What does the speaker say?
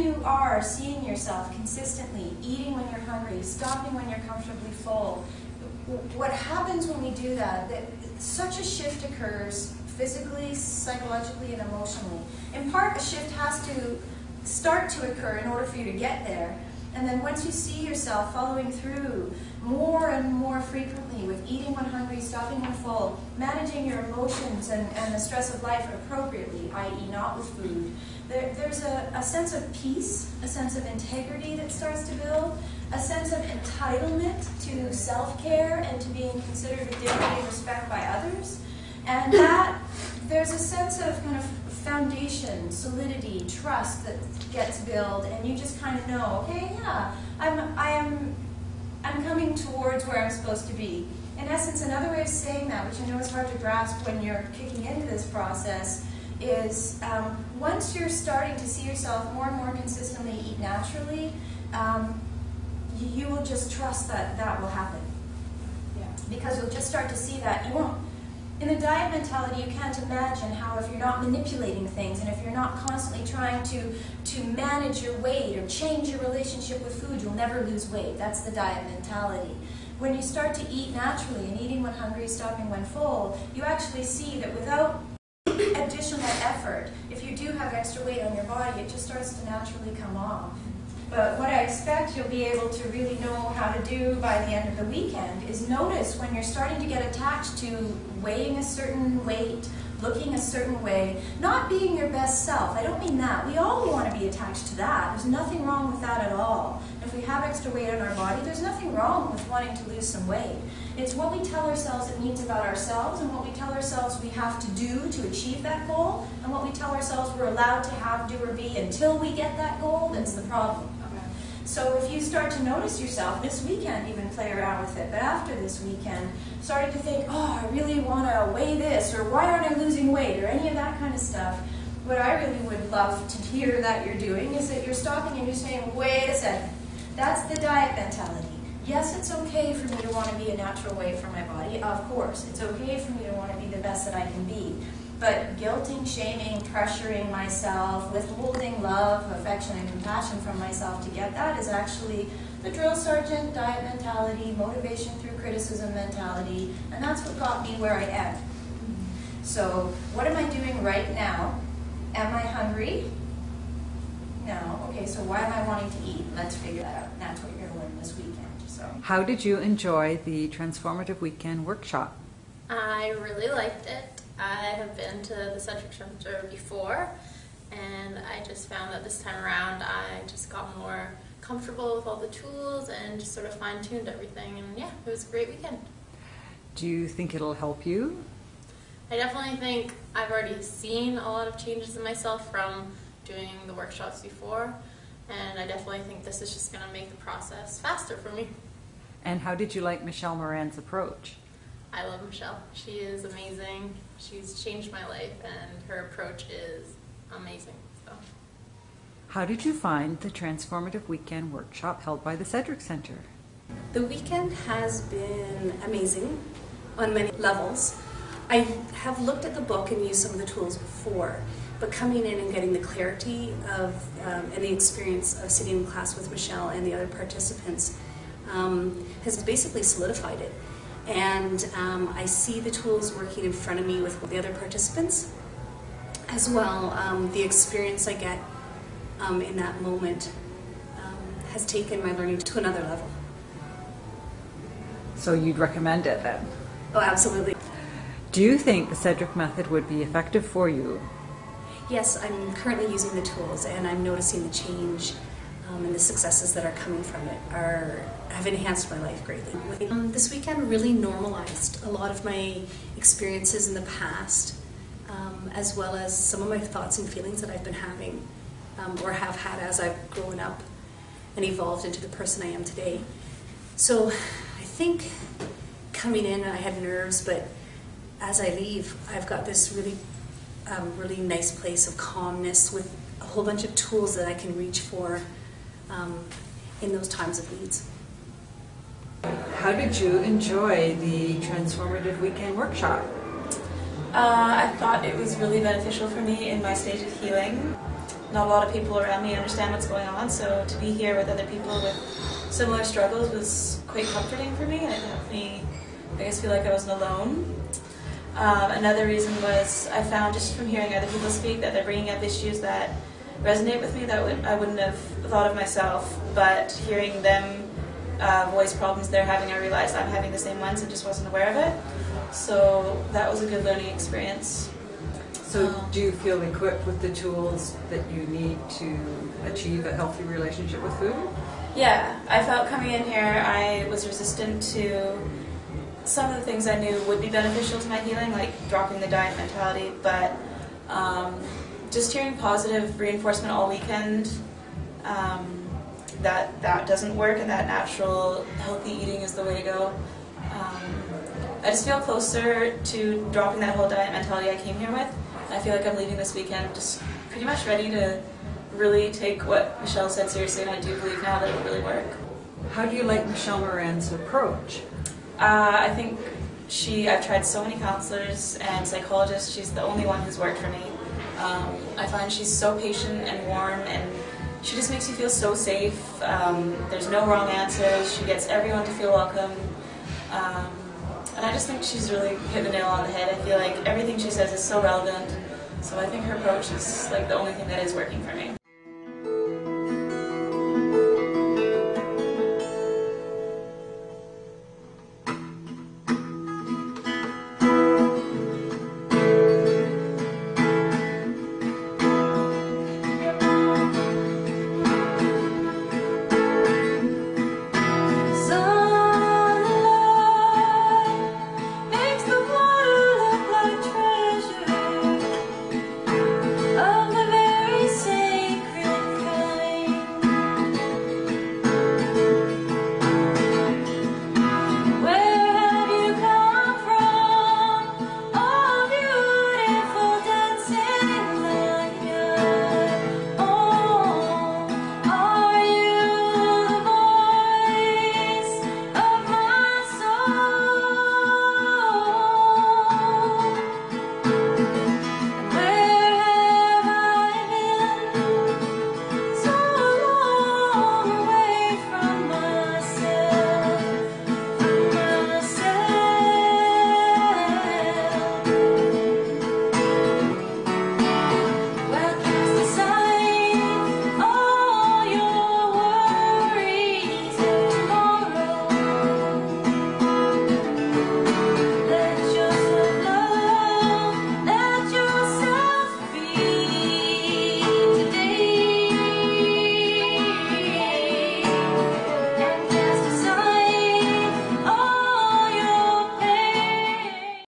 you are seeing yourself consistently eating when you're hungry, stopping when you're comfortably full, what happens when we do that, such a shift occurs physically, psychologically, and emotionally. In part, a shift has to start to occur in order for you to get there. And then once you see yourself following through more and more frequently with eating when hungry, stopping when full, managing your emotions and the stress of life appropriately, i.e. not with food, there's a sense of peace, a sense of integrity that starts to build, a sense of entitlement to self-care and to being considered with dignity and respect by others. And that there's a sense of kind of foundation, solidity, trust that gets built, and you just kind of know, okay, yeah, I'm coming towards where I'm supposed to be. In essence, another way of saying that, which I know is hard to grasp when you're kicking into this process, is once you're starting to see yourself more and more consistently eat naturally, you will just trust that that will happen. Yeah. Because you'll just start to see that you won't. In the diet mentality, you can't imagine how if you're not manipulating things and if you're not constantly trying to manage your weight or change your relationship with food, you'll never lose weight. That's the diet mentality. When you start to eat naturally and eating when hungry, stopping when full, you actually see that without additional effort, if you do have extra weight on your body, it just starts to naturally come off. But what I expect you'll be able to really know how to do by the end of the weekend is notice when you're starting to get attached to weighing a certain weight, looking a certain way, not being your best self. I don't mean that. We all want to be attached to that. There's nothing wrong with that at all. If we have extra weight on our body, there's nothing wrong with wanting to lose some weight. It's what we tell ourselves it means about ourselves and what we tell ourselves we have to do to achieve that goal and what we tell ourselves we're allowed to have, do, or be until we get that goal that's the problem. So if you start to notice yourself, this weekend even play around with it, but after this weekend, starting to think, oh, I really want to weigh this, or why aren't I losing weight, or any of that kind of stuff, what I really would love to hear that you're doing is that you're stopping and you're saying, wait a second, that's the diet mentality. Yes, it's okay for me to want to be a natural weight for my body, of course. It's okay for me to want to be the best that I can be. But guilting, shaming, pressuring myself, withholding love, affection, and compassion from myself to get that is actually the drill sergeant diet mentality, motivation through criticism mentality, and that's what got me where I am. So what am I doing right now? Am I hungry? No. Okay, so why am I wanting to eat? Let's figure that out. And that's what you're going to learn this weekend. So, how did you enjoy the Transformative Weekend workshop? I really liked it. I have been to the CEDRIC Center before, and I just found that this time around I just got more comfortable with all the tools and just sort of fine-tuned everything, and yeah, it was a great weekend. Do you think it'll help you? I definitely think I've already seen a lot of changes in myself from doing the workshops before, and I definitely think this is just going to make the process faster for me. And how did you like Michelle Morand's approach? I love Michelle. She is amazing. She's changed my life, and her approach is amazing. So, how did you find the Transformative Weekend workshop held by the CEDRIC Center? The weekend has been amazing on many levels. I have looked at the book and used some of the tools before, but coming in and getting the clarity of and the experience of sitting in class with Michelle and the other participants has basically solidified it. And I see the tools working in front of me with the other participants. As well, the experience I get in that moment has taken my learning to another level. So you'd recommend it then? Oh, absolutely. Do you think the CEDRIC method would be effective for you? Yes, I'm currently using the tools and I'm noticing the change and the successes that are coming from it have enhanced my life greatly. This weekend really normalized a lot of my experiences in the past, as well as some of my thoughts and feelings that I've been having or have had as I've grown up and evolved into the person I am today. So I think coming in I had nerves, but as I leave I've got this really nice place of calmness with a whole bunch of tools that I can reach for in those times of needs. How did you enjoy the Transformative Weekend workshop? I thought it was really beneficial for me in my stage of healing. not a lot of people around me understand what's going on, so to be here with other people with similar struggles was quite comforting for me, and it helped me, I guess, feel like I wasn't alone. Another reason was I found just from hearing other people speak that they're bringing up issues that resonate with me that I wouldn't have thought of myself, but hearing them voice problems they're having, I realized I'm having the same ones and just wasn't aware of it. So that was a good learning experience. So do you feel equipped with the tools that you need to achieve a healthy relationship with food? Yeah, I felt coming in here I was resistant to some of the things I knew would be beneficial to my healing, like dropping the diet mentality, but just hearing positive reinforcement all weekend that doesn't work, and that natural healthy eating is the way to go. I just feel closer to dropping that whole diet mentality I came here with. I feel like I'm leaving this weekend just pretty much ready to really take what Michelle said seriously, and I do believe now that it will really work. How do you like Michelle Morand's approach? I think I've tried so many counselors and psychologists, she's the only one who's worked for me. I find she's so patient and warm, and she just makes you feel so safe. There's no wrong answers, she gets everyone to feel welcome. And I just think she's really hit the nail on the head. I feel like everything she says is so relevant, so I think her approach is like the only thing that is working for me.